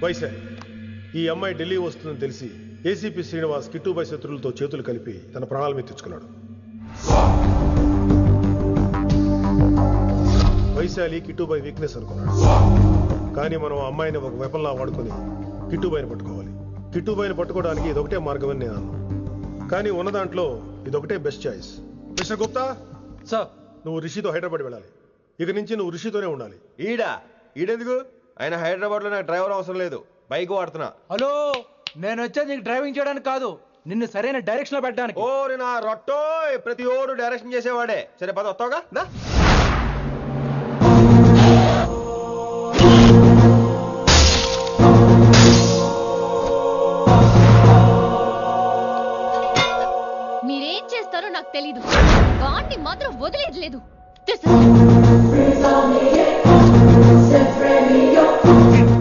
వైశాలి, ఈ అమ్మాయి ఢిల్లీ వస్తుందని తెలిసి ఏసీపీ శ్రీనివాస్ కిట్టుబాయ్ శత్రువులతో చేతులు కలిపి తన ప్రాణాల మీద తెచ్చుకున్నాడు. వైశాలి కిట్టుబాయ్ వీక్నెస్ అనుకున్నాడు. కానీ మనం ఆ అమ్మాయిని ఒక వెపన్లా వాడుకొని కిట్టుబాయిని పట్టుకోవాలి. కిట్టుబాయిని పట్టుకోవడానికి ఇదొకటే మార్గం అని నేను అన్నాను. కానీ ఉన్న దాంట్లో ఇదొకటే best choice. Mister Gupta sir, నువ్వు రిషితో హైదరాబాద్ వెళ్ళాలి. ఇక నుంచి నువ్వు రిషితోనే ఉండాలి. ఈడెందుకు? ఆయన హైదరాబాద్ లో నాకు డ్రైవర్ అవసరం లేదు, బైక్ వాడుతున్నా. హలో, నేను వచ్చేది నీకు డ్రైవింగ్ చేయడానికి కాదు, నిన్ను సరైన డైరెక్షన్ లో పెట్టడానికి. ఓ నా రొట్టో, ప్రతి ఓడు డైరెక్షన్ చేసేవాడే. సరే పద, వస్తావుగా? మీరేం చేస్తారో నాకు తెలీదు, వాడిని మాత్రం వదిలేదు లేదు.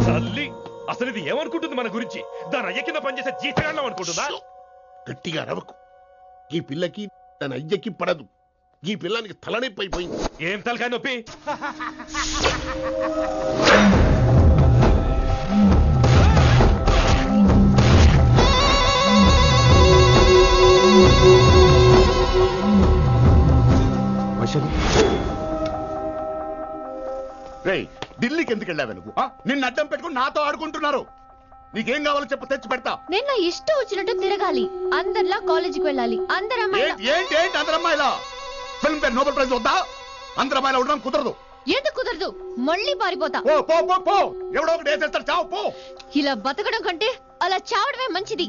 తల్లి, అసలు ఇది ఏమనుకుంటుంది మన గురించి? దాని అయ్య కింద పనిచేసే జీతగాళ్ళం అనుకుంటుందా? గట్టిగా రవకు. ఈ పిల్లకి తన అయ్యకి పడదు. ఈ పిల్లానికి తలనొప్పి అయిపోయింది. ఏం తలకాయ నొప్పి? రేయ్, ఢిల్లీకి ఎందుకు వెళ్ళావు నువ్వు? నిన్ను అడ్డం పెట్టుకుని నాతో ఆడుకుంటున్నారు. నీకేం కావాలో చెప్పు, తెచ్చి పెడతా. నేను నా ఇష్టం వచ్చినట్టు తిరగాలి, అందరిలా కాలేజీకి వెళ్ళాలి. ఏంటి అందరమ్మాయిలా? ఫిల్మ్ ఫేర్ నోబెల్ ప్రైజ్ వద్దా? అందరమ్మాయిలా ఉండడం కుదరదు. ఎందుకు కుదరదు? మళ్ళీ పారిపోతా. పో, ఎవడో ఒకటి వేసేస్తాడు, చావు పో. ఇలా బతకడం కంటే అలా చావడమే మంచిది.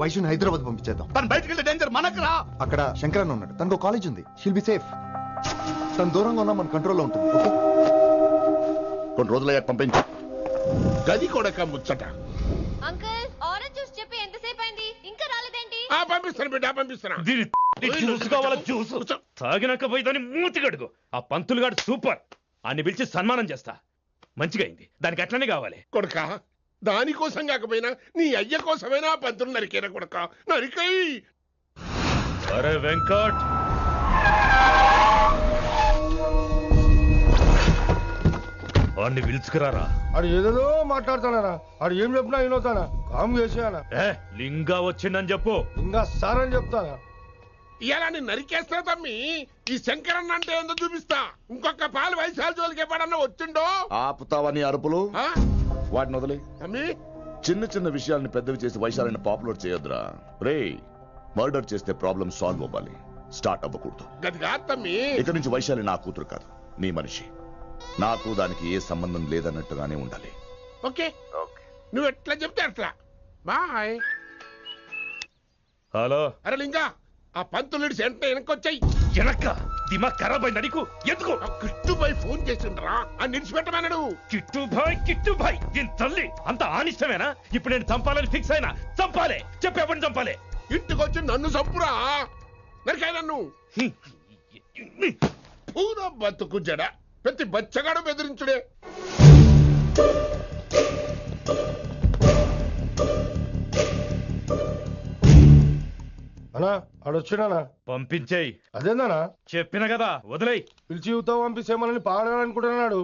వైశుని హైదరాబాద్ పంపించేద్దాం. తను బయటికి వెళ్తే డేంజర్ మనకు రా. అక్కడ శంకరన్న ఉన్నాడు, తనకు కాలేజ్ ఉంది, షీల్ బి సేఫ్. తను దూరంగా ఉన్నా మన కంట్రోల్లో ఉంటుంది. ఓకే, కొన్ని రోజులయ్యాక పంపించు. గది కూడా ముచ్చట. అంకుల్, ఆరెంజ్ జ్యూస్ చెప్పి ఎంతసేపు అయింది, ఇంకా రాలేదేంటి? పంపిస్తాను బిడ్డ, పంపిస్తాను. జ్యూస్ కావాలా? జ్యూస్ తాగినాక పోయి దాన్ని మూతి గడుగు. ఆ పంతులు గాడు సూపర్, అన్ని పిలిచి సన్మానం చేస్తా. మంచిగా అయింది, దానికి అట్లనే కావాలి. కొడుక, దానికోసం కాకపోయినా నీ అయ్య కోసమైనా పంతులు నరికేనా కొడుక, నరికై. అరే వెంకట్, వాడిని పిలుచుకురారా. అది ఏదో మాట్లాడతానా? అది ఏం చెప్పినా వినవుతానా? కామ్ చేసేయానా? లింగా వచ్చిందని చెప్పు. ఇంకా సార్ అని చెప్తానా? ఇలా నేను నరికేస్తా తమ్మి. ఈ శంకరన్న అంటే ఏందో చూపిస్తా. ఇంకొక పాలు వయసాల జోలికి ఎప్పుడన్నా వచ్చిండో ఆపుతావని అరుపులు. వాటిని వదిలే తమ్మి. చిన్న చిన్న విషయాల్ని పెద్దవి చేసి వైశాలని పాపులర్ చేయొద్దురా. రే, మర్డర్ చేస్తే ప్రాబ్లం సాల్వ్ అవ్వాలి, స్టార్ట్ అవ్వకూడదు. గది కాదు తమ్మి. ఇక నుంచి వైశాలి నా కూతురు కాదు, నీ మనిషి. నాకు దానికి ఏ సంబంధం లేదన్నట్టుగానే ఉండాలి. ఓకే, నువ్వు ఎట్లా చెప్తే అట్లా. బాయ్. హలో. అరే లింగా, ఆ పంతులుడి సెంటర్ వెనకొచ్చాయి. వెనక్క దిమాగ్ ఖరాబ్ అయింది నీకు? ఎందుకు? కిట్టుబాయ్ ఫోన్ చేసిండ్రా, అని నిడిచిపెట్టమన్నాడు. కిట్టుబాయ్ దీని తల్లి అంత ఆనిష్టమేనా? ఇప్పుడు నేను చంపాలని ఫిక్స్ అయినా. చంపాలే, చెప్పేపని చంపాలే. ఇంటికొచ్చి నన్ను చంపురా, నరికాయ నన్ను. పూరా బతుకు జడ, ప్రతి బచ్చగాడు బెదిరించుడే. అన్నా ఆడొచ్చినానా? పంపించేయి. అదేందనా? చెప్పిన కదా, వదిలేయి. పిలిచి యువత పంపిసేమని పాడాలనుకుంటున్నాడు.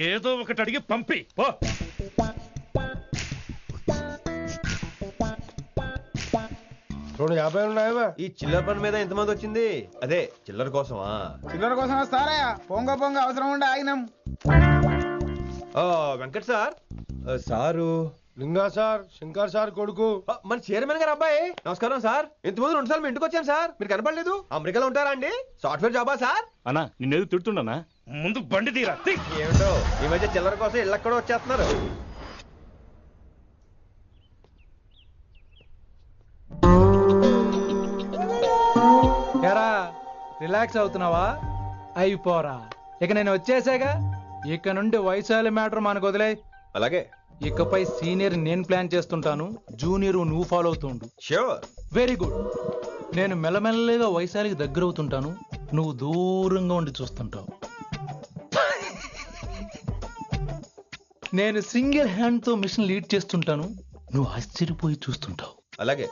ఏదో ఒకటి అడిగి పంపి పో. 250 ఉన్నాయా? ఈ చిల్లర పని మీద ఎంతమంది వచ్చింది? అదే చిల్లర కోసమా? చిల్లర కోసం వస్తారా? పొంగ అవసరం ఉండే ఆగినాం. వెంకట్ సార్. సారు లింగా సార్, శంకర్ సార్ కొడుకు, మన చైర్మన్ గారు అబ్బాయి. నమస్కారం సార్. ఇంతకుముందు 2 సార్లు మీ ఇంటికి వచ్చాను సార్, మీరు కనపడలేదు. అమెరికాలో ఉంటారా అండి? సాఫ్ట్వేర్ జాబా సార్? అన్నా నిన్నేది తిడుతున్నా? ముందు బండి తీరా. ఏమిటో ఈ మధ్య చిల్లర కోసం ఇళ్ళక్కడ వచ్చేస్తున్నారు. రిలాక్స్ అవుతున్నావా? అయిపోరా, ఇక నేను వచ్చేసాగా. ఇక నుండి వైశాలి మ్యాటర్ మనకు వదిలే. అలాగే. ఇకపై సీనియర్ నేను ప్లాన్ చేస్తుంటాను, జూనియర్ నువ్వు ఫాలో అవుతుండు. ష్యూర్. Very good. నేను మెల్లమెల్లగా వైశాలికి దగ్గర అవుతుంటాను, నువ్వు దూరంగా ఉండి చూస్తుంటావు. నేను సింగిల్ హ్యాండ్ తో మిషన్ లీడ్ చేస్తుంటాను, నువ్వు ఆశ్చర్యపోయి చూస్తుంటావు. అలాగే.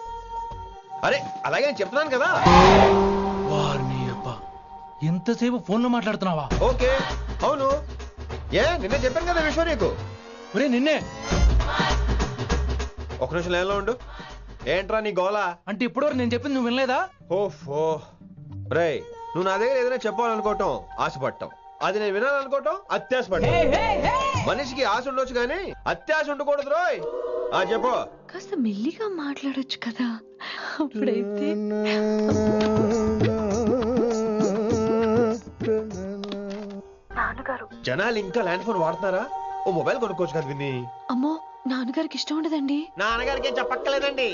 అరే అలాగే అని చెప్తున్నాను కదా. వారిని అబ్బా, ఎంతసేపు ఫోన్ లో మాట్లాడుతున్నావా? ఓకే అవును. నిన్నే చెప్పాను కదా విశ్వ నీకు. ఒరే నిన్నే. ఒక నిమిషం లైన్లో ఉండు. ఏంట్రా నీ గోలా? అంటే ఇప్పటివరకు నేను చెప్పింది నువ్వు వినలేదా? ఓఫో రేయ్, నువ్వు నా దగ్గర ఏదైనా చెప్పాలనుకోవటం ఆశపడటం, అది నేను వినాలనుకోవటం అత్యాశపడటం. మనిషికి ఆశ ఉండొచ్చు కానీ అత్యాశ ఉండకూడదు రోయ్. చెప్పు. కాస్త మెల్లిగా మాట్లాడొచ్చు కదా, అప్పుడైతే. నాన్నగారు జనాలు ఇంకా ల్యాండ్ ఫోన్ వాడుతున్నారా? ఓ మొబైల్ కొనుక్కోవచ్చు కదా విన్ని. అమ్మో, నాన్నగారికి ఇష్టం ఉండదండి. నాన్నగారికి ఏం చెప్పక్కర్లేదండి.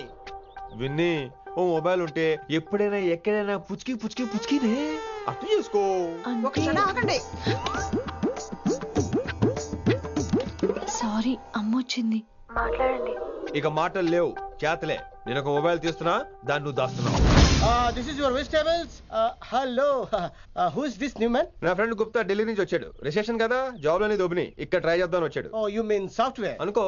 విన్ని, ఓ మొబైల్ ఉంటే ఎప్పుడైనా ఎక్కడైనా పుచ్చుకి పుచ్చుకి పుచ్చుకినే అర్థం చేసుకో. సారీ, అమ్మ వచ్చింది. మాట్లాడండి. ఇక మాటలు లేవు, చేతలే. నేను ఒక మొబైల్ తీస్తున్నా, దాన్ని నువ్వు దాస్తున్నావు. This is your vegetables. Hello, who is this new man? నా ఫ్రెండ్ గుప్తా ఢిల్లీ నుంచి వచ్చాడు. రిసెప్షన్ కదా, జాబ్ లోని దొబ్బిని ఇక్కడ ట్రై చేద్దాం వచ్చాడు. Oh, you mean software? అనుకో.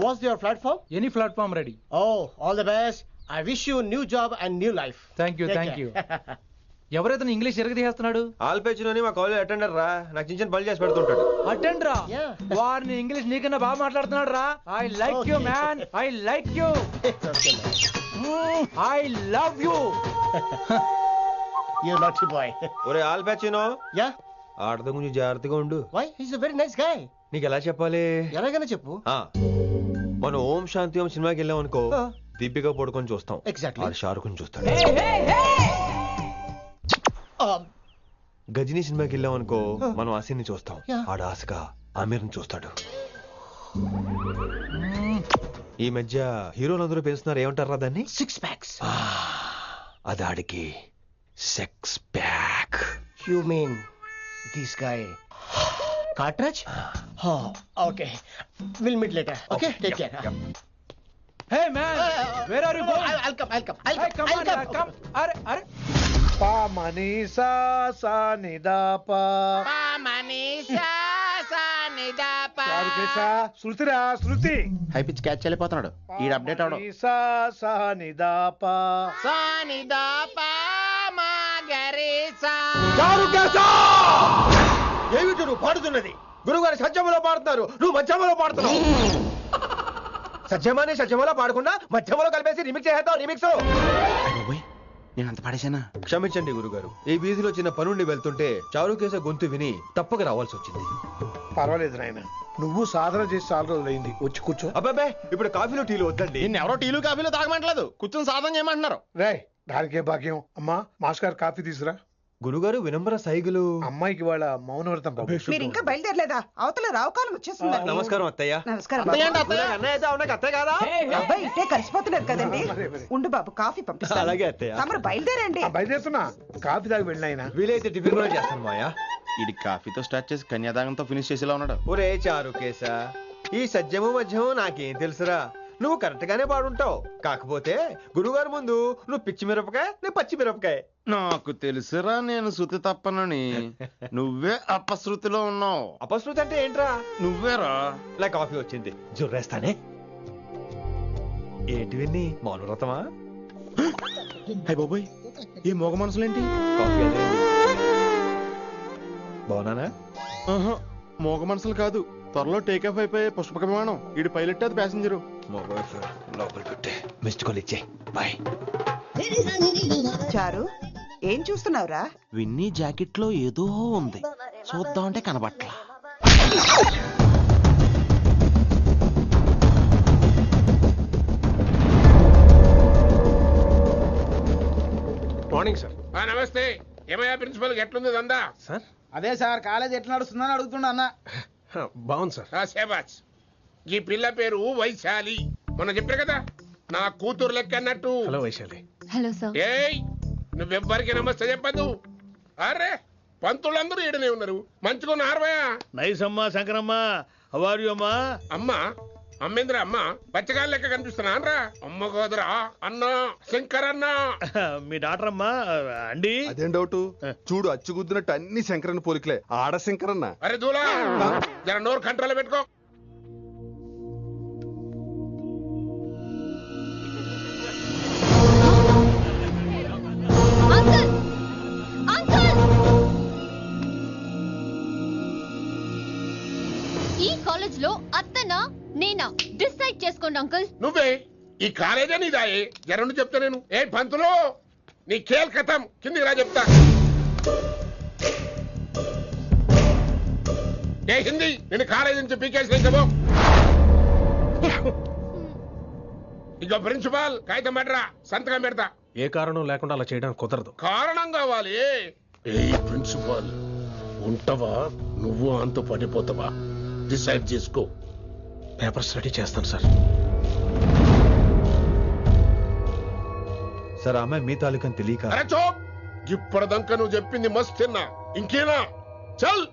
What's your platform? Any platform ready. Oh, all the best. I wish you a new job and new life. Thank you, thank you. ఎవరైతే English ఎరగదీస్తున్నాడు? ఆల్పేచినోని మా college attender రా, నాకు చిన్న చిన్న పనులు చేసి పెడుతుంటాడు. అటెండర్ రా? వారిని ఇంగ్లీష్ నీకన్నా బాగా మాట్లాడుతున్నాడు రా. I like you man, I like you, I love you. You naughty boy. ఒరే ఆల్పేచినో, Yeah? ఆడతో కొంచెం జాగ్రత్తగా ఉండు. Why? He's a very nice guy. నీకు ఎలా చెప్పాలి? ఎలాగైనా చెప్పు. మనం ఓం శాంతి ఓం సినిమాకి వెళ్ళాం అనుకో, దీపిక పడుకొని చూస్తాం. Exactly. ఆడు షారుఖ్ చూస్తాడు. గజనీ సినిమాకి వెళ్ళాం అనుకో, మనం ఆసిని చూస్తాం. ఆడు ఆశగా ఆమీర్ని చూస్తాడు. ఈ మధ్య హీరోలందరూ పెంచుతున్నారు, ఏమంటారా దాన్ని? 6 packs. అది ఆడికి sex pack. You mean this guy? Cartridge? Oh, okay. We'll meet later. Okay, take care. Hey man, where are you going? I'll come. Hey, come on, come. Are. Pa mani sa sa ni da pa. Pa mani sa sa ni da pa. చారు కేసా శృతిరా శృతి. High pitch catch వెళ్ళిపోతున్నాడు. ఈ update అవడం. సా సా ని దా పా. సా ని దా పా మా గరి సా. చారు కేసా! ఏమిటి నువ్వు పాడుతున్నది? గురుగారు సత్యములో పాడుతున్నారు, నువ్వు మధ్యమలో పాడుతున్నావు. సత్యమాని సత్యములో పాడకుండా మధ్యమలో కలిపేసి రిమిక్స్ చేద్దాం. రిమిక్స్ నేను అంత పాడేశానా? క్షమించండి గురుగారు, ఈ వీధిలో చిన్న పనుండి వెళ్తుంటే చారుకేస గొంతు విని తప్పక రావాల్సి వచ్చింది. పర్వాలేదు నాయన, నువ్వు సాధన చేసి చాలా రోజులు అయింది, వచ్చి కూర్చో. అబ్బాబే, ఇప్పుడు కాఫీలు టీలు వద్దండి. నిన్న ఎవరో టీలు కాఫీలు తాగమంటలేదు, కూర్చొని సాధన చేయమంటున్నారు. రే, దానికే భాగ్యం. అమ్మా, మాస్టర్ కాఫీ తీసురా. గురుగారు వినమ్ర సైగులు. అమ్మాయికి వాళ్ళ మౌనవ్రతం. మీరు ఇంకా బయలుదేరలేదా? అవతల రావుకాలం వచ్చేస్తుంది. నమస్కారం అత్తయ్య. నమస్కారం. అత్తయ్య కాదా? అబ్బాయి ఇట్టే కలిసిపోతున్నారు కదండి. ఉండు బాబు, కాఫీ పంపిస్తాను. అలాగే అత్తయ్య. తమరు బయలుదేరండి. బయలుదేరుతున్నా, కాఫీ తాగి వెళ్ళినాయన. వీలైతే టిఫిన్ కూడా చేస్తాను మాయా. ఇది కాఫీతో స్టార్ట్ చేసి కన్యాదానంతో ఫినిష్ చేసేలా ఉన్నాడు. ఒరే చారుకేసా, ఈ సత్యము మధ్యము నాకేం తెలుసురా? నువ్వు కరెక్ట్ గానే పాడుంటావు, కాకపోతే గురుగారు ముందు నువ్వు పిచ్చి మిరపకాయ, నేను పచ్చి మిరపకాయ. నాకు తెలుసురా నేను శృతి తప్పనని. నువ్వే అపశృతిలో ఉన్నావు. అపశృతి అంటే ఏంట్రా? నువ్వేరా. నా కాఫీ వచ్చింది, జుర్రేస్తానే. ఏంటి విన్ని, మౌనవ్రతమా? హై బాబోయ్, ఈ మోగ మనసులేంటి? కాఫీ అదే. బాగున్నానా? మోగ మనసులు కాదు, త్వరలో టేకాఫ్ అయిపోయే పుష్పక విమానం. ఈడు పైలట్, అది ప్యాసింజరు. లోపల పెట్టే మిస్డ్ కాల్ ఇచ్చే. బాయ్. చారు, ఏం చూస్తున్నావురా? విన్నీ జాకెట్ లో ఏదో ఉంది, చూద్దామంటే కనబట్లా. Morning sir. నమస్తే. ఏమయ్యా ప్రిన్సిపల్, ఎట్లుంది దందా? సార్, అదే సార్, కాలేజ్ ఎట్లా నడుస్తుందని అడుగుతున్నా అన్న. బాగుంది సార్. శేబాజ్. ఈ పిల్ల పేరు వైశాలి. మొన్న చెప్పారు కదా, నా కూతురు లెక్క అన్నట్టు. హలో వైశాలి. Hello sir. ఏయ్, నువ్వెవ్వరికి నమస్తే చెప్పదు. అరే, పంతులందరూ ఈడనే ఉన్నారు. మంచుకున్న ఆర్వయా. నైస్ అమ్మా శంకరమ్మ. హౌ ఆర్ యు అమ్మా? అమ్మా అమ్మేంద్ర, అమ్మ పచ్చగాళ్ళ లెక్క కనిపిస్తున్నా అనరా? అమ్మ కాదురా, అన్న శంకర్ అన్న. మీ డాక్టర్ అమ్మా అండి. అదేం డౌట్? చూడు, అచ్చుగుద్దినట్టు అన్ని శంకరన్న పోలికలే. ఆడ శంకరన్న. అరే దూలా, జర నోరు కంట్రోల్ పెట్టుకో. Uncle, uncle. కాలేజ్ లో అత్తనా నేనా డిసైడ్ చేసుకోండి అంకుల్. నువ్వే ఈ కాలేజే నీదాయే జరండు చెప్తా నేను. ఏ పంతులు నీ ఖేల్ కథం కిందికి రా చెప్తా. ఏ హిందీ నేను కాలేజ్ నుంచి పీకేసి చెప్పు. ఇక ప్రిన్సిపాల్ కాగితం పెట్టరా సంతకం పెడతా. ఏ కారణం లేకుండా అలా చేయడానికి కుదరదు. కారణం కావాలి. ఏ ప్రిన్సిపాల్ ఉంటావా నువ్వు అంత పడిపోతావా డిసైడ్ చేసుకో. పేపర్ స్టడీ చేస్తాను సార్. సార్ అమ్మాయి మీ తాలూకని తెలియక. అరే చోప్ ఇప్పటిదాకా నువ్వు చెప్పింది మస్త్ తిన్నా ఇంకేనా చల్.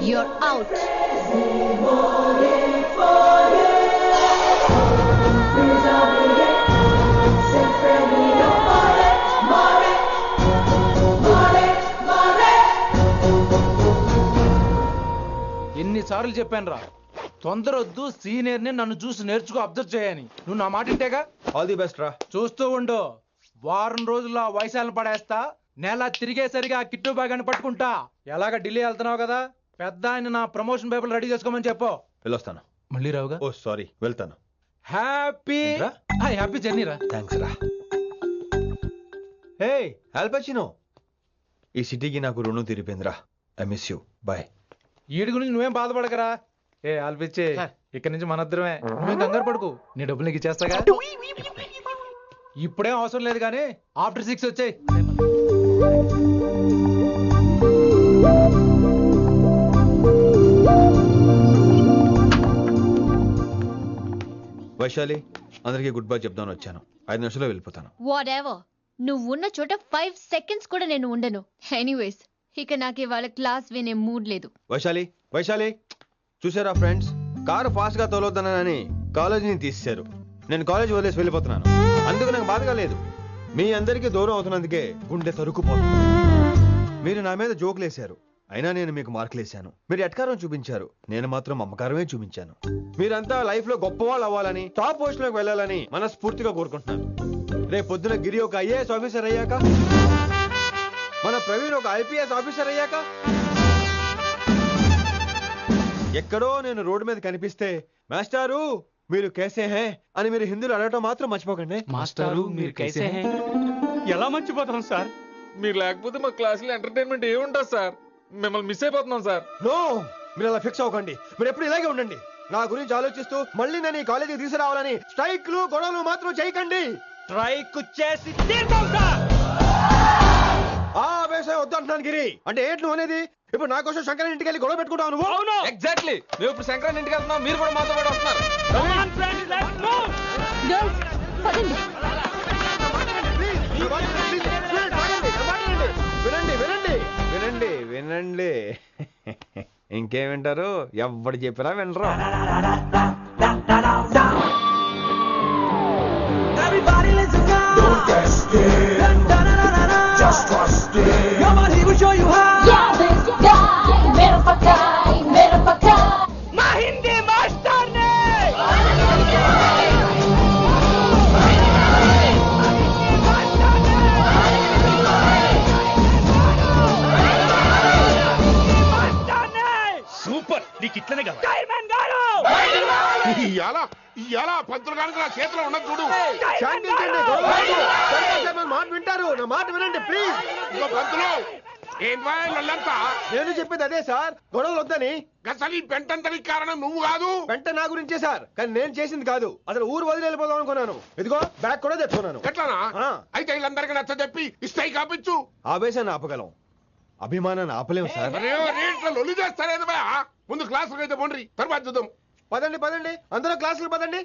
You're out. ఎన్నిసార్లు చెప్పాను రా, తొందరొద్దు, సీనియర్ ని నన్ను చూసి నేర్చుకో, అబ్జర్వ్ చేయని. నువ్వు నా మాట ఇంటేగా. ఆల్ ది బెస్ట్ రా. చూస్తూ ఉండు, వారం రోజుల్లో ఆ వయసాలను పడేస్తా. నెల తిరిగేసరిగా కిట్టు బాగాని పట్టుకుంటా. ఎలాగ ఢిల్లీ వెళ్తున్నావు కదా, పెద్ద ఆయన నా ప్రమోషన్ పేపర్ రెడీ చేసుకోమని చెప్పు. వెళ్ళొస్తాను. మళ్ళీ రావుగా. ఓ సారీ, వెళ్తాను. హ్యాపీ హ్యాపీ జర్నీ రా. థ్యాంక్స్ రా. హే ఆల్పచినో, ఈ సిటీకి నాకు రుణం తీరిపోయిందిరా. I miss you. బాయ్. వీడి గురించి నువ్వేం బాధపడకరా. ఏ ఆల్పిచ్చే, ఇక్కడి నుంచి మనద్దరమే. నువ్వేం కంగారు పడుకు, నీ డబ్బులు నీకు ఇచ్చేస్తాగా. ఇప్పుడేం అవసరం లేదు కానీ ఆఫ్టర్ 6 వచ్చాయి. వైశాలి, అందరికీ గుడ్ బై చెప్దామని వచ్చాను. 5 నిమిషాల్లో వెళ్ళిపోతాను. వాట్ ఎవర్, నువ్వు ఉన్న చోట 5 seconds కూడా నేను ఉండను. ఎనీవేస్, ఇక నాకు ఇవాళ క్లాస్ వినే మూడ్ లేదు. వైశాలి, వైశాలి, చూసారా ఫ్రెండ్స్, కారు ఫాస్ట్ గా తోలొద్దనని కాలేజీని తీసేశారు. నేను కాలేజ్ వదిలేసి వెళ్ళిపోతున్నాను. అందుకు నాకు బాధగా లేదు. మీ అందరికీ దూరం అవుతున్నందుకే గుండె తరుక్కుపోతుంది. మీరు నా మీద జోకులేశారు, అయినా నేను మీకు మార్కులేశాను. మీరు ఎట్కారం చూపించారు, నేను మాత్రం అమ్మకారమే చూపించాను. మీరంతా లైఫ్ లో గొప్పవాళ్ళు అవ్వాలని, టాప్ పొజిషన్ లోకి వెళ్ళాలని మనస్ఫూర్తిగా కోరుకుంటున్నాను. రేపు పొద్దున గిరి ఒక IAS ఆఫీసర్ అయ్యాక, మన ప్రవీణ్ ఒక IPS ఆఫీసర్ అయ్యాక, ఎక్కడో నేను రోడ్డు మీద కనిపిస్తే మాస్టారు మీరు కేసే హే అని మీరు హిందీలో అడగటం మాత్రం మర్చిపోకండి. మాస్టారు మీరు కేసే హే. ఎలా మర్చిపోతాం సార్? మీరు లేకపోతే మా క్లాసులో ఎంటర్టైన్మెంట్ ఏముంటుంది సార్? మిమ్మల్ని మిస్ అయిపోతున్నాం సార్. నో, మీరు అలా ఫిక్స్ అవ్వకండి. మీరు ఎప్పుడు ఇలాగే ఉండండి. నా గురించి ఆలోచిస్తూ మళ్ళీ నేను ఈ కాలేజీకి తీసుకురావాలని స్ట్రైక్లు గొడవలు మాత్రం చేయకండి. స్ట్రైక్ చేసి తీర్థం సార్. ఆ వ్యవసాయం వద్దంటున్నాను గిరి. అంటే ఏంటి నువ్వు అనేది? ఇప్పుడు నా కోసం శంకరన్ ఇంటికి వెళ్ళి గొడవ పెట్టుకుంటావు నువ్వు? అవును, ఎగ్జాక్ట్లీ. మేము ఇప్పుడు శంకరన్ ఇంటికి వెళ్తున్నాం, మీరు కూడా మాతో పాటు వస్తున్నారు. వినండి వినండి వినండి వినండి. ఇంకేం వింటారు? ఎవడు చెప్పినా వినరు. సూపర్, నీకు ఇట్లనే కావాలి. ఇవాళ పంతులు కనుక నా చేతిలో ఉన్నది చూడు. మాట వింటారు, నా మాట వినండి ప్లీజ్. ఇంకో పంతులు ఏంటంతా? నేను చెప్పేది అదే సార్, గొడవలు వద్దని. అసలు ఈ పెంటంతనికి కారణం నువ్వు కాదు. పెంట నా గురించే సార్, కానీ నేను చేసింది కాదు. అసలు ఊరు వదిలి వెళ్ళిపోదాం అనుకున్నాను. ఇదిగో బ్యాగ్ కూడా తెచ్చుకున్నాను. ఎట్లానా? అయితే వీళ్ళందరికీ నచ్చ చెప్పి ఇస్తాయి కాపించు. ఆవేశాన్ని ఆపగలం, అభిమానాన్ని ఆపలేము సార్. లొల్లి చేస్తారేది బా. ముందు క్లాసులకు అయితే పోండి, తర్వాత చూద్దాం. పదండి పదండి, అందరూ క్లాసులకు పదండి.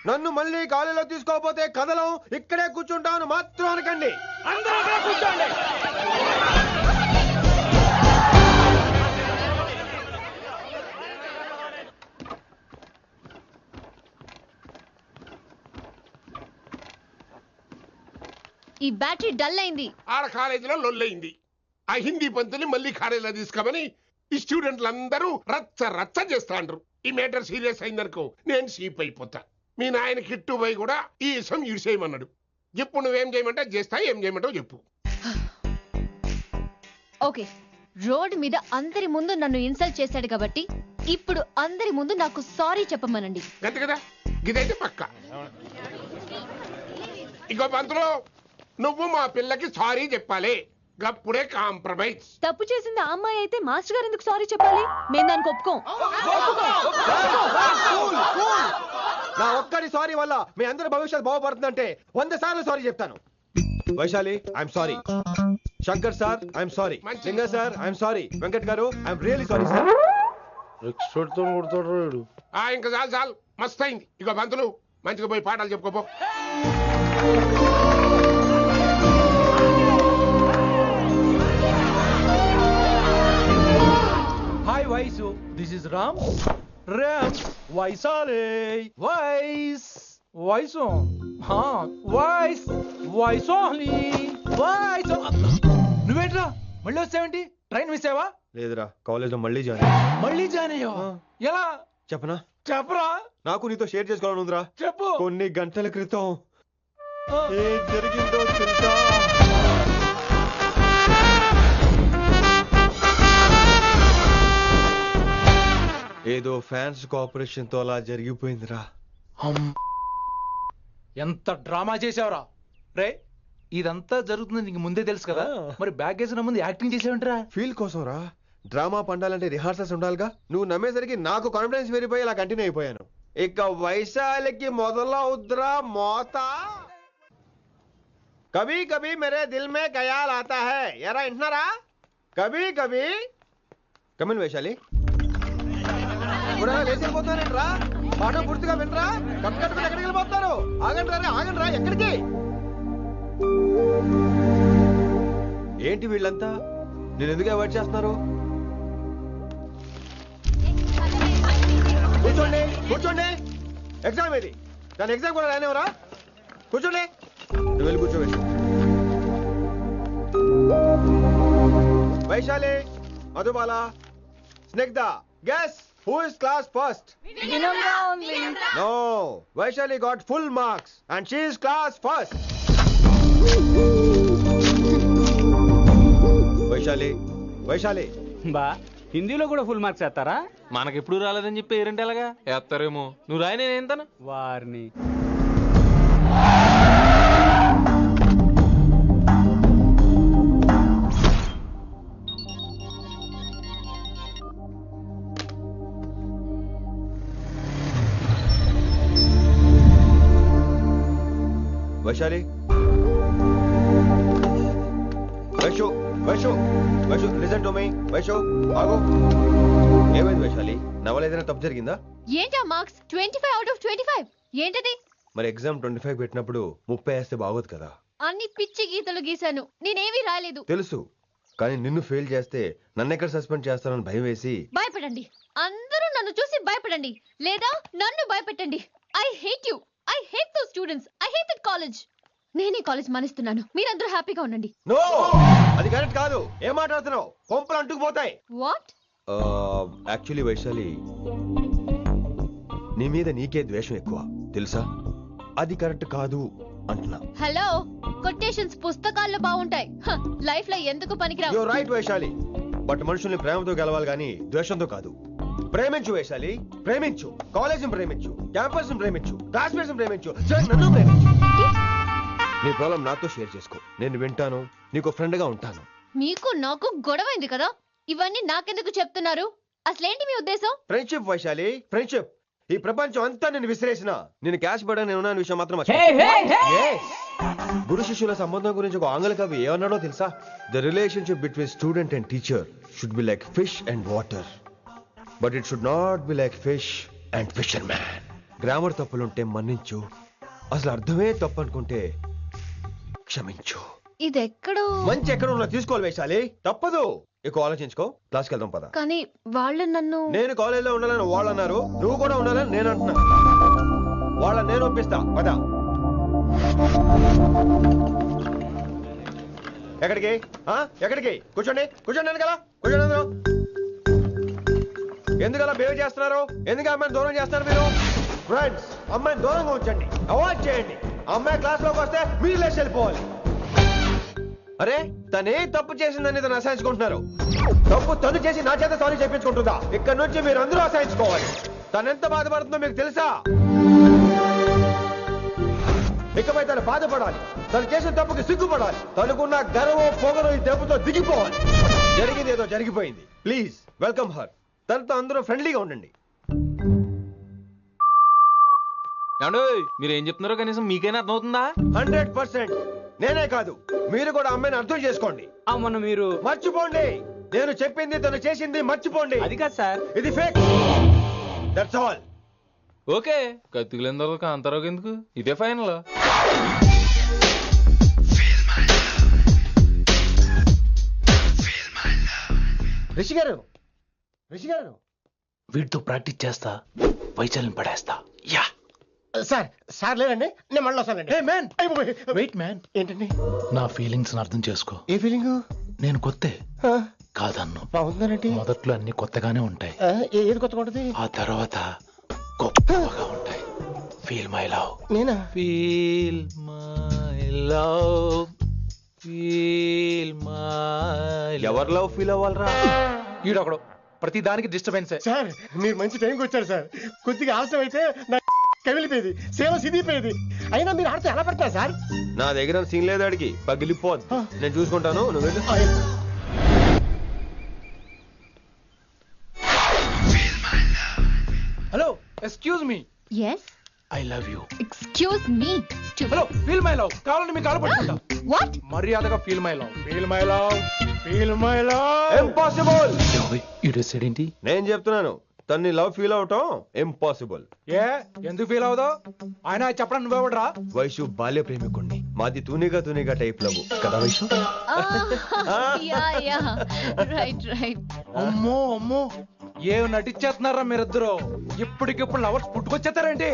నన్ను మళ్ళీ కాలేజీలో తీసుకోకపోతే కదలం, ఇక్కడే కూర్చుంటాను మాత్రం అనకండి. కూర్చోండి. ఈ బ్యాటరీ డల్ అయింది. ఆడ కాలేజీలో లొల్లయింది. ఆ హిందీ పంతుని మళ్ళీ కాలేజీలో తీసుకోమని ఈ స్టూడెంట్లందరూ రచ్చ రచ్చ చేస్తాండ్రు. ఈ మేటర్ సీరియస్ అయిందనుకో నేను సీప్ అయిపోతా. మీ నాయన కిట్టు పోయి కూడా ఈ ఇసం ఇడిసేయమన్నాడు. ఇప్పుడు నువ్వేం చేయమంటే చేస్తా, ఏం చేయమంటావు చెప్పు. ఓకే, రోడ్ మీద అందరి ముందు నన్ను ఇన్సల్ట్ చేశాడు కాబట్టి ఇప్పుడు అందరి ముందు నాకు సారీ చెప్పమనండి. గంతే కదా, ఇదైతే పక్క. ఇగో పంతులు, నువ్వు మా పిల్లకి సారీ చెప్పాలి. గప్పుడే కాంప్రమైజ్. తప్పు చేసింది ఆ అమ్మాయి అయితే మాస్టర్ గారు ఎందుకు సారీ చెప్పాలి? మేము దానికి ఒప్పుకోం. నా ఒక్కడి సారీ వల్ల మీ అందరి భవిష్యత్తు బాగుపడుతుందంటే 100 సార్లు సారీ చెప్తాను. Vaishali, I'm sorry. Shankar sir, I'm sorry. Singer sir, I'm sorry. Venkat గారు, ఐఎమ్ రియలీ సారీ సార్. ఇంకా చాలు చాలు, మస్త్ అయింది. ఇగో పంతులు, మంచిగా పోయి పాఠాలు చెప్పుకోపో. Hi Vaisu, this is Ram. Vaisali, Vaisu, Vaisoli, Vaiso. నువ్వేంట్రా మళ్ళీ వచ్చావేంటి? ట్రైన్ మిస్ అయ్యావా? లేదురా, కాలేజ్ లో మళ్ళీ జాయిన్. మళ్ళీ జాయిన్ అయ్యావా? ఎలా చెప్పనా? చెప్పరా. నాకు నీతో షేర్ చేసుకోవాలని ఉందిరా. చెప్పు. కొన్ని గంటల క్రితం ఏం జరిగిందో తెలుసా? ఏదో ఫ్యాన్స్ కోఆపరేషన్ తో అలా జరిగిపోయిందిరా. ఎంత డ్రామా చేసావురా రే. ఇదంతా జరుగుతుంది నీకు ముందే తెలుసు కదా, మరి బ్యాగ్ వేసిన ముందు యాక్టింగ్ చేసావంటరా? ఫీల్ కోసం రా. డ్రామా పండాలంటే రిహార్సల్స్ ఉండాలిగా. నువ్వు నమ్మేసరికి నాకు కాన్ఫిడెన్స్ పెరిగిపోయి ఇలా కంటిన్యూ అయిపోయాను. ఇక వైశాలికి మొదలవుద్రా మోత. కభీ కభీ మేరే దిల్ మే ఖయాల్ ఆతా హై. ఎరా వింటున్నారా? కభీ కభీ. కమిన్ వైశాలి. లేచిపోతానంట్రా, పాఠం పూర్తిగా వినరా? కట్టుకట్టుకుని ఎక్కడికి వెళ్ళిపోతారు? ఆగండి రా, ఆగండి రా. ఎక్కడికి? ఏంటి వీళ్ళంతా నేను ఎందుకు అవాయిడ్ చేస్తున్నారు? కూర్చోండి, కూర్చోండి. ఎగ్జామ్ ఏది? దాని ఎగ్జామ్ కూడా రానివరా? కూర్చోండి. నువ్వు వెళ్ళి కూర్చోవేసి. Vaishali, Madhubala, Snigdha, guess who is class first? Vinamra only. No, Vaishali got full marks and she is class first. Vaishali, Vaishali. బా హిందీలో కూడా ఫుల్ మార్క్స్ వేస్తారా? మనకెప్పుడు రాలేదని చెప్పి ఏరంటే ఎలాగా వేస్తారేమో. నువ్వు రాయి, నేను ఏంతను వారిని. Vaishali, Vaishu, Vaishu, Vaishu, listen to me. Vaishu, ఆగు. ఏమైంది వైశాలి? నవల ఏదైనా తప్పు జరిగిందా? ఏంటా మార్క్స్? 25 out of 25 ఏంటది? మరి ఎగ్జామ్ 25 పెట్టినప్పుడు 30 వేస్తే బాగోదు కదా. అన్ని పిచ్చి గీతలు గీశాను, నేనేమీ రాలేదు. తెలుసు, కానీ నిన్ను ఫెయిల్ చేస్తే నన్ను ఎక్కడ సస్పెండ్ చేస్తానని భయం వేసి. భయపడండి, అందరూ నన్ను చూసి భయపడండి, లేదా నన్ను భయపెట్టండి. I hate you. I hate those students. I hate that college. నేనే కాలేజ్ మానేస్తున్నాను. మీరందరూ హ్యాపీగా ఉండండి. నో, అది కరెక్ట్ కాదు. ఏం మాట్లాడుతున్నావు? కొంపలు అంటుకుపోతాయి. వాట్? యాక్చువల్లీ వైశాలి, నీ మీద నీకే ద్వేషం ఎక్కువ తెలుసా? అది కరెక్ట్ కాదు అంటున్నా. హలో, కొటేషన్స్ పుస్తకాల్లో బాగుంటాయి, లైఫ్ లో ఎందుకు పనికిరావు. You are right Vaishali, but మనుషుల్ని ప్రేమతో గెలవాలి గానీ ద్వేషంతో కాదు. ప్రేమించు వైశాలి, ప్రేమించు. కాలేజీని ప్రేమించు, క్యాంపస్ ప్రేమించు, క్లాస్మేట్స్ ప్రేమించు, నన్ను ప్రేమించు. నీ ప్రాబ్లం నాతో షేర్ చేసుకో, నేను వింటాను, నీకు ఫ్రెండ్ గా ఉంటాను. మీకు నాకు గొడవైంది కదా, ఇవన్నీ నాకెందుకు చెప్తున్నారు? అసలేంటి మీ ఉద్దేశం? Friendship Vaishali, friendship. ఈ ప్రపంచం అంతా నేను విసిరేసిన నేను క్యాష్ పడా నేను ఉన్న విషయం మాత్రం గురు శిష్యుల సంబంధం గురించి ఒక ఆంగ్ల కవి ఏమన్నాడో తెలుసా? The relationship between student and teacher should be like fish and water, but it should not be like fish and fisherman. Grammar తప్పులుంటే మన్నించు, అసలు అర్థమే తప్పు అనుకుంటే క్షమించు. ఇది ఎక్కడో మంచి ఎక్కడ ఉన్నా తీసుకోవాలి వైశాలి, తప్పదు. ఎక్కువ ఆలోచించుకో, క్లాస్కి వెళ్దాం పద. కానీ వాళ్ళు నన్ను, నేను కాలేజీలో ఉండాలని వాళ్ళు అన్నారు, నువ్వు కూడా ఉండాలని నేను అంటున్నా. వాళ్ళని నేను ఒప్పిస్తా, పద. ఎక్కడికి? ఎక్కడికి? కూర్చోండి, కూర్చోండి కదా, కూర్చోండి అందరూ. ఎందుకు అలా బిహేవ్ చేస్తున్నారు? ఎందుకు అమ్మాయిని దూరం చేస్తారు మీరు? ఫ్రెండ్స్, అమ్మాయిని దూరంగా ఉంచండి, అవాయిడ్ చేయండి. అమ్మాయి క్లాస్ లోకి వస్తే మీరు లేచి వెళ్ళిపోవాలి. అరే తనే తప్పు చేసిందని తను అసహించుకుంటున్నారు. తప్పు తను చేసి నా చేత సారీ చెప్పించుకుంటుందా? ఇక్కడ నుంచి మీరు అందరూ అసహించుకోవాలి. తనెంత బాధపడుతుందో మీకు తెలుసా? ఇకపై తను బాధపడాలి. తను చేసిన తప్పుకి సిగ్గుపడాలి. తనకున్న గర్వం పొగరు ఈ దెబ్బతో దిగిపోవాలి. జరిగింది ఏదో జరిగిపోయింది. Please welcome her. తనతో అందరూ ఫ్రెండ్లీగా ఉండండి. మీరు ఏం చెప్తున్నారో కనీసం మీకైనా అర్థమవుతుందా? 100%. నేనే కాదు, మీరు కూడా అమ్మాయిని అర్థం చేసుకోండి. మొన్న మీరు మర్చిపోండి. నేను చెప్పింది తను చేసింది మర్చిపోండి. అది కాదు సార్, ఇది ఫేక్. That's all. ఓకే, కత్తిలేని తర్వాత కాంతారావు ఎందుకు? ఇదే ఫైనల్. రిషి గారు, రిషి గారు, వీటితో ప్రాక్టీస్ చేస్తా, వైశాల్యం పడేస్తా. Yeah sir. సార్ లేదండి, నేను మళ్ళీ వస్తానండి. Wait man. ఏంటండి? నా ఫీలింగ్స్ అర్థం చేసుకో. ఏ ఫీలింగ్? నేను కొత్తే కాదన్ను. బాగుందండి. మొదట్లో అన్ని కొత్తగానే ఉంటాయి, ఏది కొత్తగా ఉంటుంది? ఆ తర్వాత గొప్పగా ఉంటాయి. Feel my love. నేనా? Feel my love, feel my. ఎవరి లవ్ ఫీల్ అవ్వాలరా? ఈడొకడు ప్రతి దానికి డిస్టర్బెన్స్. సార్ మీరు మంచి టైంకి వచ్చారు సార్. కొద్దిగా ఆలస్యం అయితే నా కమిలిపోయేది, సేవ సిదిపోయేది. అయినా మీరు ఆడితే ఎలా పడతారు సార్? నా దగ్గర సీన్ లేదు, అడిగి పగిలిపోద్ది. నేను చూసుకుంటాను, నువ్వు వెళ్ళు. Hello, excuse me. yes I love you. excuse me hello, feel my love. కావాలంటే మీకు కాలు పట్టుకుంటా. what మర్యాదగా feel my love, feel my love, feel my love. Impossible. ఈ సెడ్ ఏంటి? నేను చెప్తున్నాను, తన్ని లవ్ ఫీల్ అవటం ఇంపాసిబుల్. ఏ ఎందుకు ఫీల్ అవుదో? ఆయన చెప్పడం నువ్వెవడరా? వైషు బాల్య ప్రేమికుణ్ణి. మాది తూనిగా తూనిగా టైప్ లవ్ కదా వైషు? yeah right అమ్మో అమ్మో, ఏం నటించేస్తున్నారా మీరిద్దరు? ఇప్పటికిప్పుడు లవర్స్ పుట్టుకొచ్చేస్తారేంటి?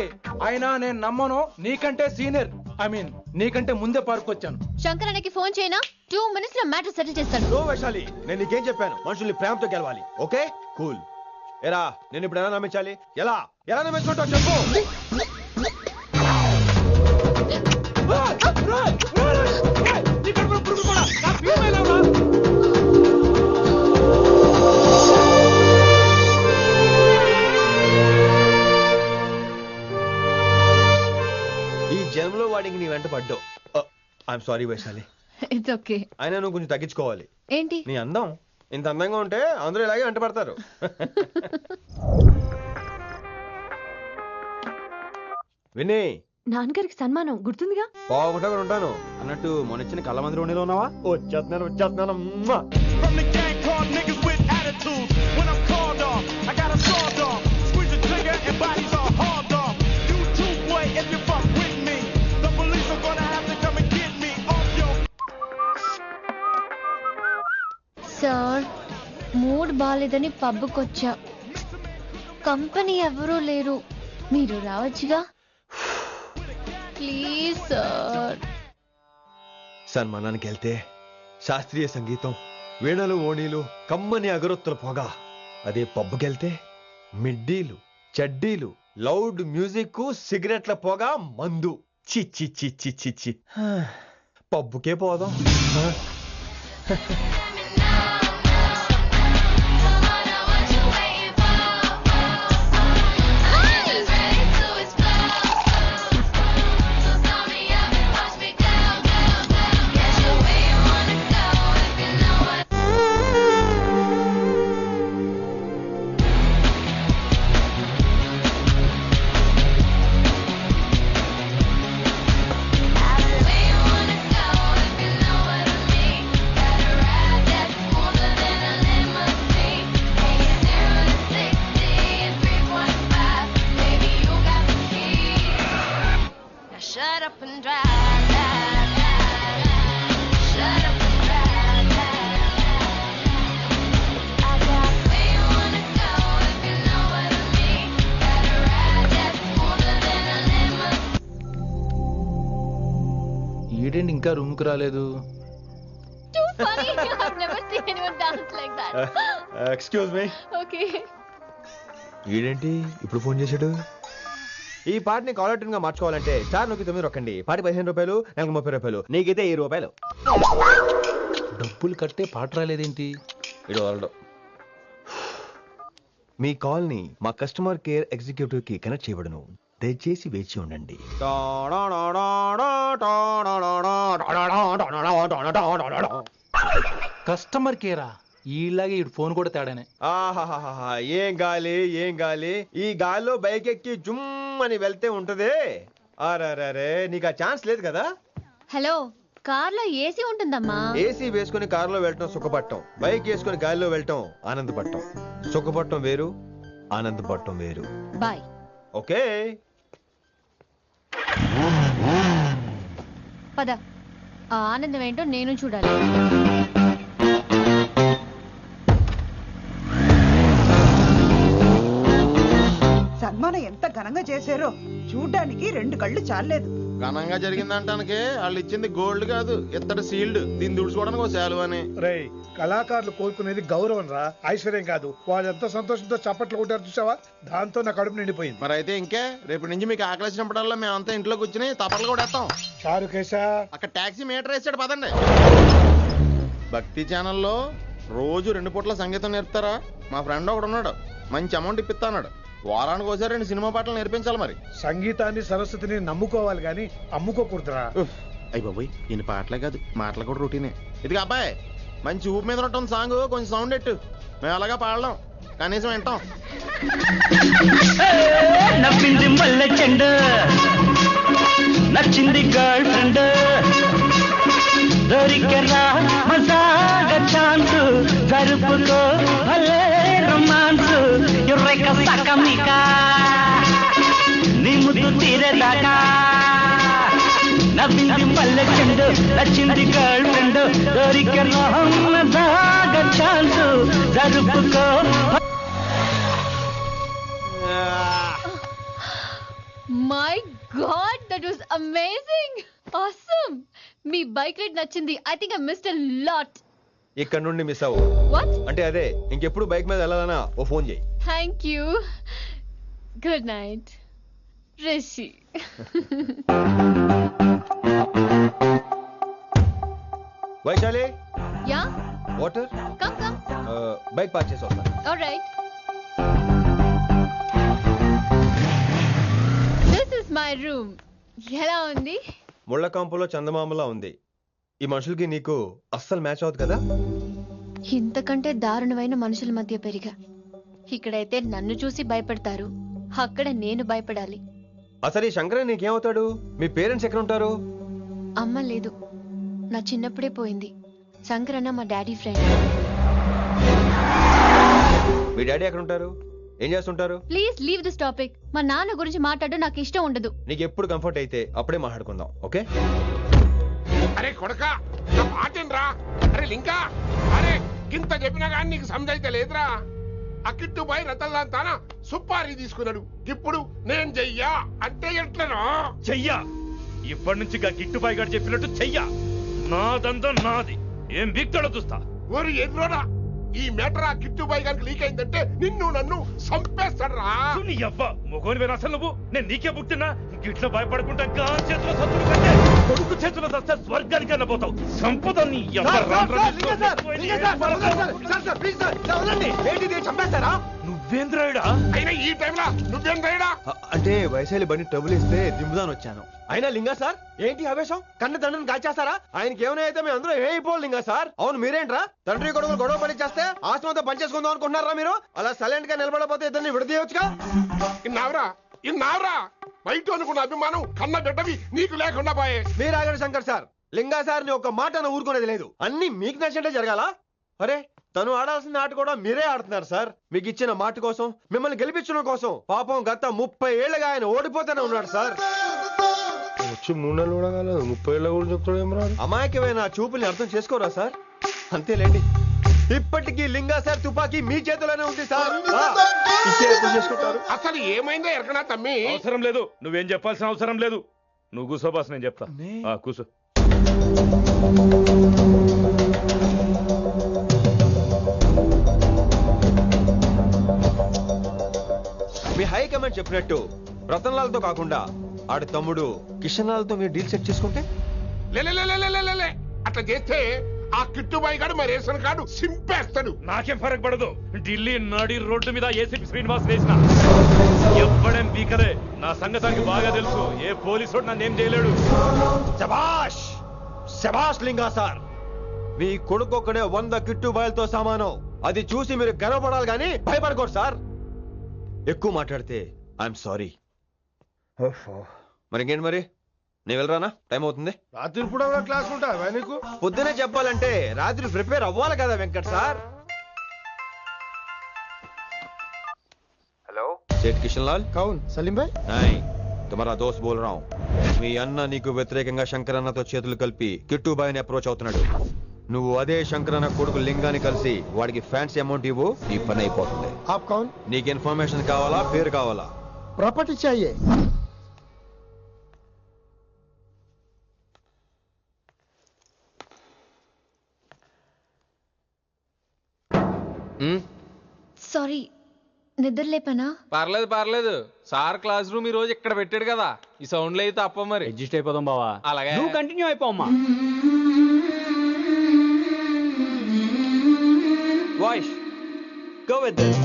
అయినా నేను నమ్మను. నీకంటే సీనియర్, ఐ మీన్ నీకంటే ముందే పార్కొచ్చాను. శంకరానికి ఫోన్ చేయనా? 2 minutes లో మ్యాటర్ సెటిల్ చేస్తాను. నో వైశాలి, నేను నీకేం చెప్పాను? మనుషుల్ని ప్రేమతో గెలవాలి. Okay cool. ఎరా నేను ఇప్పుడు ఎలా నమ్మించాలి? ఎలా ఎలా నమ్మించుకుంటావు చెప్పు. ఈ జన్మలో వాడికి నీ వెంట పడ్డావు. I'm sorry Vaishali. It's okay. అయినా నువ్వు కొంచెం తగ్గించుకోవాలి. ఏంటి? నీ అందం. ఇంత అందంగా ఉంటే అందరూ ఇలాగే వెంట పడతారు. విని నాన్నగారికి సన్మానం గుర్తుందిగా? బాగుంటా ఉంటాను అన్నట్టు మొన్న కళ్ళ మందిలో ఉండేలో ఉన్నావా? వచ్చేస్తున్నాను. సార్, మూడ్ బాలేదని పబ్కొచ్చా. కంపెనీ ఎవరూ లేరు, మీరు రావచ్చుగా. Please sir. సన్మానానికి వెళ్తే శాస్త్రీయ సంగీతం, వీణలు, ఓణీలు, కమ్మని అగరొత్తుల పొగ. అదే పబ్బుకెళ్తే మిడ్డీలు, చడ్డీలు, లౌడ్ మ్యూజిక్, సిగరెట్ల పొగ, మందు. చిచ్చి చిచ్చి చిచ్చి. పబ్బుకే పోదాం. ఈడేంటి ఇంకా రూమ్ కు రాలేదు? Too funny. I've never seen anyone dance like that. Excuse me. Okay. ఈడేంటి ఇప్పుడు ఫోన్ చేశాడు? ఈ పాటని కాలర్ ట్యూన్ గా మార్చుకోవాలంటే స్టార్ నొక్కి 9 రొక్కండి. పాటి 15 రూపాయలు, నెలకు 30 రూపాయలు, నీకైతే 10 రూపాయలు. డబ్బులు కట్టే పాట రాలేదేంటి? ఇడు వాళ్ళు మీ కాల్ ని మా కస్టమర్ కేర్ ఎగ్జిక్యూటివ్ కి కనెక్ట్ చేయబడును. దయచేసి వేచి ఉండండి. కస్టమర్ కేరా? ఈలాగే ఇటు ఫోన్ కూడా తేడానే. ఆహాహాహా, ఏం గాలి ఏం గాలి. ఈ గాలిలో బైక్ ఎక్కి జుమ్ అని వెళ్తే ఉంటదే. అరే నీకు ఆ ఛాన్స్ లేదు కదా. హలో, కార్లో ఏసీ ఉంటుందమ్మా. ఏసీ వేసుకుని కారులో వెళ్ళటం సుఖపట్టం, బైక్ వేసుకుని గాలిలో వెళ్ళటం ఆనందపడటం. సుఖపట్టం వేరు, ఆనందపడటం వేరు. బాయ్. ఓకే పద, ఆ ఆనందం ఏంటో నేను చూడాలి. సన్మానం ఎంత ఘనంగా చేశారో చూడ్డానికి 2 కళ్ళు చాలేదు. ఘనంగా జరిగిందంటానికి వాళ్ళు ఇచ్చింది గోల్డ్ కాదు, ఇత్తడి సీల్డ్. దీన్ని దుడుచుకోవడానికి ఒక శాలువ అని. రేయ్, కళాకారులు కోరుకునేది గౌరవం రా, ఐశ్వర్యం కాదు. వాళ్ళు ఎంతో సంతోషంతో చప్పట్లు కొట్టారు చూసావా, దాంతో నా కడుపు నిండిపోయింది. మరి అయితే ఇంకే, రేపటి నుంచి మీకు ఆకలి వచ్చినప్పుడల్లా మేమంతా ఇంట్లో కూర్చుని తప్పట్లు కూడా వేస్తాం. చారు కేశా, అక్కడ టాక్సీ మీటర్ వేసాడు పదండి. భక్తి ఛానల్లో రోజు 2 పూట్ల సంగీతం నేర్పుతారా? మా ఫ్రెండ్ ఒకడు ఉన్నాడు, మంచి అమౌంట్ ఇప్పిస్తా అన్నాడు. వారానికి ఒకసారి 2 సినిమా పాటలు నేర్పించాలి. మరి సంగీతాన్ని సరస్వతిని నమ్ముకోవాలి గాని అమ్ముకోకూడదురా. అయ్యి బాబోయ్, ఈయన పాటలే కాదు మాటలు కూడా రొటీనే. ఇదిగా అబ్బాయి, మంచి ఊపు మీద ఉంటుంది సాంగ్, కొంచెం సౌండ్ ఎట్టు. మేము అలాగా పాడలేం, కనీసం వింటాం. నవ్వింది మల్లె చెండు, నచ్చింది గర్ల్ ఫ్రెండ్, దొరికరా మజాగా ఛాన్స్, జరుపుకో భలే రొమాన్స్, యుర్రెక సకమిక నీ ముద్దు తీరేదాకా. నవ్వింది మల్లె చెండు, నచ్చింది గర్ల్ ఫ్రెండ్, దొరికరా మజాగా ఛాన్స్, జరుపుకో. My god, that was amazing, awesome. మీ బైక్ రైడ్ నచ్చింది. I think I missed a lot. ఇక్కడ నుండి మిస్ అవ్వు. వాట్? అంటే అదే, ఇంకెప్పుడు బైక్ మీద వెళ్ళాలన్నా ఓ ఫోన్ చేయి. Thank you. Good night Rishi. Vaishali, yeah, water. Come come. Bike park చేసి వస్తా. Alright. This is my room. ఎలా ఉంది? ముళ్ళ కాంపులో చందమామలా ఉంది. ఈ మనుషులకి నీకు అస్సలు మ్యాచ్ అవుతుంది కదా. ఇంతకంటే దారుణమైన మనుషుల మధ్య పెరిగా. ఇక్కడైతే నన్ను చూసి భయపడతారు, అక్కడ నేను భయపడాలి. అసలు ఈ శంకరన్ నీకేమవుతాడు? మీ పేరెంట్స్ ఎక్కడ ఉంటారు? అమ్మ లేదు, నా చిన్నప్పుడే పోయింది. శంకరన్న మా డాడీ ఫ్రెండ్. మీ డాడీ ఎక్కడ ఉంటారు? ఏం చేస్తుంటారు? Please leave this topic. మా నాన్న గురించి మాట్లాడడం నాకు ఇష్టం ఉండదు. నీకు ఎప్పుడు కంఫర్ట్ అయితే అప్పుడే మాట్లాడుకుందాం, ఓకే? అరే కొడకా, నా మాటేనరా? అరే లింకా, అరే ఇంత చెప్పినా కానీ నీకు సమజైతే లేదురా. అక్కిట్టు పోయి రతల్లాంతానా సుప్పారి తీసుకున్నాడు. ఇప్పుడు నేను చెయ్యా అంటే ఎట్లనో చెయ్యా. ఇప్పటి నుంచి గిట్టుబాయి గారు చెప్పినట్టు చెయ్యా. నాదంతా నాది. ఏం వీక్తాడో చూస్తా. ఓరి ఎర్రోడా, ఈ మేటర్ ఆ కిట్టుబాయి గారికి లీక్ అయిందంటే నిన్ను నన్ను చంపేస్తాడరా. నీ అబ్బా మొగోని వేరు అసలు నువ్వు. నేను నీకే పుట్టినా ఇట్లా భయపడుకుంటా చేతుల సత్తులు కంటే కొడుకు చేతుల సస్తే స్వర్గానికన్నా పోతావు. సంపద నీ నువ్వేంద్రాయుడా? అయినా ఈ టైంలో నువ్వేంద్రాయుడా? అంటే వైశాలి బండి ట్రబుల్ ఇస్తే దింపుదాని వచ్చాను. అయినా లింగా సార్, ఏంటి ఆవేశం? కన్న తండ్రిని కాల్చేస్తారా? ఆయనకి ఏమైనా అయితే మేము అందరూ ఏమైపోవాలి లింగా సార్. అవును మీరేంట్రా, తండ్రి కొడుకులు గొడవ పని చేస్తే ఆస్తితో పనిచేసుకుందాం అనుకుంటున్నారా మీరు? అలా సైలెంట్ గా నిలబడపోతే ఇద్దరిని విడదీయొచ్చుగా. ఇన్నావురా బయట అనుకున్న అభిమానం కన్న బిడ్డవి నీకు లేకుండా పోయే. మీరు ఆగండి శంకర్ సార్. లింగా సార్ ని ఒక మాట ఊరుకునేది లేదు. అన్ని మీకు నచ్చినట్టే జరగాల. అరే తను ఆడాల్సిన ఆట కూడా మీరే ఆడుతున్నారు సార్. మీకు ఇచ్చిన మాట కోసం, మిమ్మల్ని గెలిపించడం కోసం పాపం గత 30 ఏళ్లుగా ఆయన ఓడిపోతూనే ఉన్నాడు సార్. వచ్చి 3 నెలలు కూడా కాలేదు, 30 ఏళ్ళ కూడా చెప్తాడు. అమాయకమైన చూపుల్ని అర్థం చేసుకోరా సార్? అంతేలేండి. ఇప్పటికీ లింగా సార్ తుపాకీ మీ చేతిలోనే ఉంది సార్. చేసుకుంటారు. అసలు ఏమైందో ఎరకనా తమ్మి? అవసరం లేదు, నువ్వేం చెప్పాల్సిన అవసరం లేదు. నువ్వు కూసో బాస్, నేను చెప్తా. కూసో. మీ హైకమాండ్ చెప్పినట్టు రతన్ లాల్తో కాకుండా ఆడి తమ్ముడు కిషన్ లాల్తో మీరు డీల్ సెట్ చేసుకుంటే లే అట్లా చేస్తే ఆ కిట్టుబాయి గాడు మరి రేషన్ కార్డు సింపేస్తాడు. నాకేం ఫరక్ పడదు. ఢిల్లీ నడి రోడ్డు మీద ఏసీపీ శ్రీనివాస్ వేసిన ఎవ్వడేం పీకలే. నా సంగతానికి బాగా తెలుసు. ఏ పోలీసు నన్నేం చేయలేడు. శభాష్ శభాష్ లింగా సార్. మీ కొడుకు ఒక్కడే 100 కిట్టుబాయలతో సమానం. అది చూసి మీరు గర్వపడాలి కానీ భయపడకూడదు సార్. ఎక్కువ మాట్లాడితే ఐఎమ్ సారీ. మరి ఇంకేంటి మరి నేను వెళ్ళరానా? టైం అవుతుంది. రాత్రి కూడా క్లాస్ ఉంటావా నీకు? పొద్దునే చెప్పాలంటే రాత్రి ప్రిపేర్ అవ్వాలి కదా వెంకట్ సార్. హలో సేठ కిషన్ లాల్. కౌన్ సలీం భాయ్? नहीं तुम्हारा दोस्त बोल रहा हूँ. మీ అన్న నీకు వ్యతిరేకంగా శంకరన్నతో చేతులు కలిపి కిట్టుబాయిని అప్రోచ్ అవుతున్నాడు. నువ్వు అదే శంకరన్న కొడుకు లింగాన్ని కలిసి వాడికి ఫ్యాన్సీ అమౌంట్ ఇవ్వు, నీ పని అయిపోతుంది. ఆప్ కౌన్? నీకు ఇన్ఫర్మేషన్ కావాలా, పేరు కావాలా? ప్రాపర్టీ చాయే. సారీ, నిద్రలేపనా? పర్లేదు. సార్ క్లాస్ రూమ్ ఈ రోజు ఇక్కడ పెట్టాడు కదా, ఈ సౌండ్లు అయితే తప్ప మరి అడ్జస్ట్ అయిపోదాం బావా. అలాగే నువ్వు కంటిన్యూ అయిపోమ్మా. Voice go with this.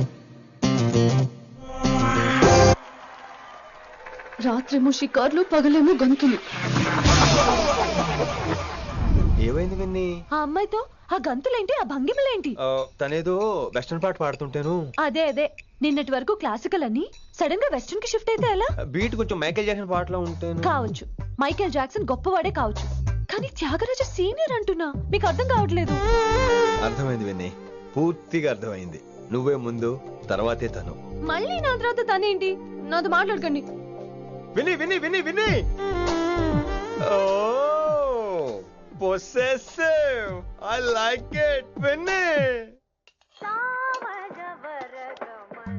రాత్రేమో షికార్లు, పగలేమో గంతులు. ఏమైంది విన్ని? ఆ అమ్మాయితో ఆ గంతులేంటి, ఆ భంగిమలేంటి? తనేదో వెస్టర్న్ పాట పాడుతుంటేను. అదే నిన్నటి వరకు క్లాసికల్ అని సడన్ గా వెస్టర్న్ కి షిఫ్ట్ అయితే ఎలా? బీట్ కొంచెం మైకేల్ జాక్సన్ పాటలో ఉంటాను. కావచ్చు, మైకేల్ జాక్సన్ గొప్పవాడే కావచ్చు, కానీ త్యాగరాజ సీనియర్ అంటున్నా. మీకు అర్థం కావట్లేదు. అర్థమైంది విన్ని, పూర్తిగా అర్థమైంది. నువ్వే ముందు, తర్వాతే తను. మళ్ళీ నా తర్వాత తనేంటి? నాతో మాట్లాడకండి. విని విని విని విని possessive. I like it. విని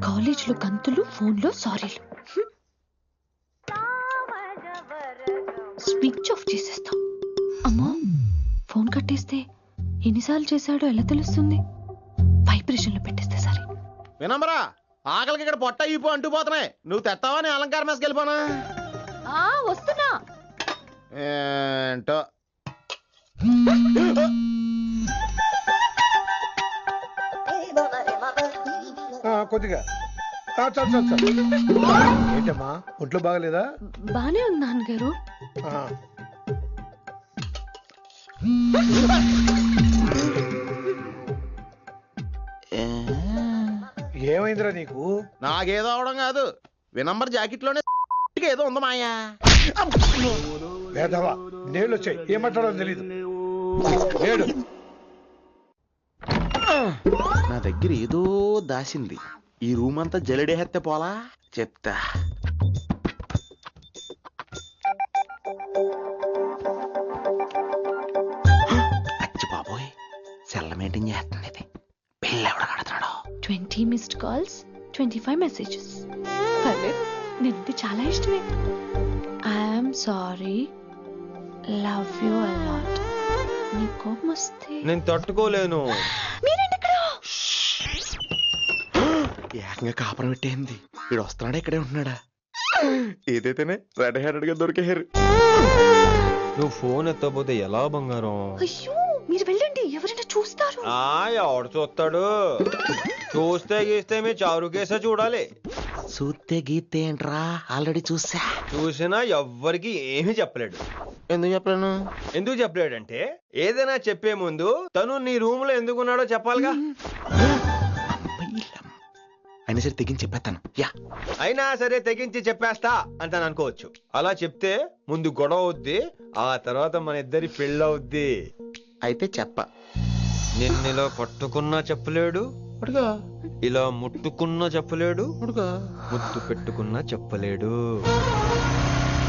కాలేజ్ లో గంతులు, ఫోన్ లో సారీలు. స్విచ్ ఆఫ్ చేసేస్తా. అమ్మో, ఫోన్ కట్టేస్తే ఎన్నిసార్లు చేశాడో ఎలా తెలుస్తుంది? వైబ్రేషన్ లో పెట్టేస్తే సరే. వినమ్రా, ఆకలికి ఇక్కడ పొట్ట ఈపు అంటూ పోతున్నాయి. నువ్వు తెస్తావా? నేను అలంకారం వేసుకెళ్ళిపోనా? వస్తున్నా. ఏంటో కొద్దిగా చాలు. ఏంటమ్మా, ఒంట్లో బాగలేదా? బానే ఉంది నాన్నగారు. ఏమైందిరా నీకు? నాకేదో అవడం కాదు, వినంబర్ జాకెట్ లోనే ఏదో ఉంది మాయా. లేదవా, నేళ్ళు వచ్చాయి, ఏం మాట్లాడాలో తెలీదు. నా దగ్గర ఏదో దాసింది. ఈ రూమ్ అంతా జలిడేహెత్తే పోలా, చెప్తా. అచ్చి బాబోయ్, సెల్ల మెయింటైన్ చేస్తుంది ఇది. బిల్ ఎవడ కడుతున్నాడు? 20 మిస్డ్ కాల్స్, 25 మెసేజెస్. పర్లేదు, నేనంటే చాలా ఇష్టమే. I'm sorry, love you a lot. నీ కోపం వస్తే నేను తట్టుకోలేను. ఏకంగా కాపురం పెట్టేంది. వీడు వస్తున్నాడా, ఇక్కడే ఉంటున్నాడా? ఏదైతేనే రెడ్ హ్యాండెడ్ గా దొరికారు. నువ్వు ఫోన్ ఎత్తపోతే ఎలా బంగారం? అయ్యో, మీరు వెళ్ళండి, ఎవరైనా చూస్తారు. ఎవడు చూస్తాడు? చూస్తే గీస్తే మీ చారు కేసే చూడాలి. చూస్తే గీతే ఏంట్రా, ఆల్రెడీ చూసినా ఎవ్వరికి ఏమీ చెప్పలేడు. ఎందుకు చెప్పలేడంటే ఏదైనా చెప్పే ముందు తను నీ రూమ్ లో ఎందుకున్నాడో చెప్పాలిగా. అయినా సరే తెగించి చెప్పేస్తాను. అయినా సరే తెగించి చెప్పేస్తా అంటాను అనుకోవచ్చు. అలా చెప్తే ముందు గొడవ అవుద్ది, ఆ తర్వాత మన ఇద్దరి పెళ్ళవుద్ది. అయితే చెప్ప. నిన్నిలా పట్టుకున్నా చెప్పలేడు, ఇలా ముట్టుకున్నా చెప్పలేడు, ముద్దు పెట్టుకున్నా చెప్పలేడు.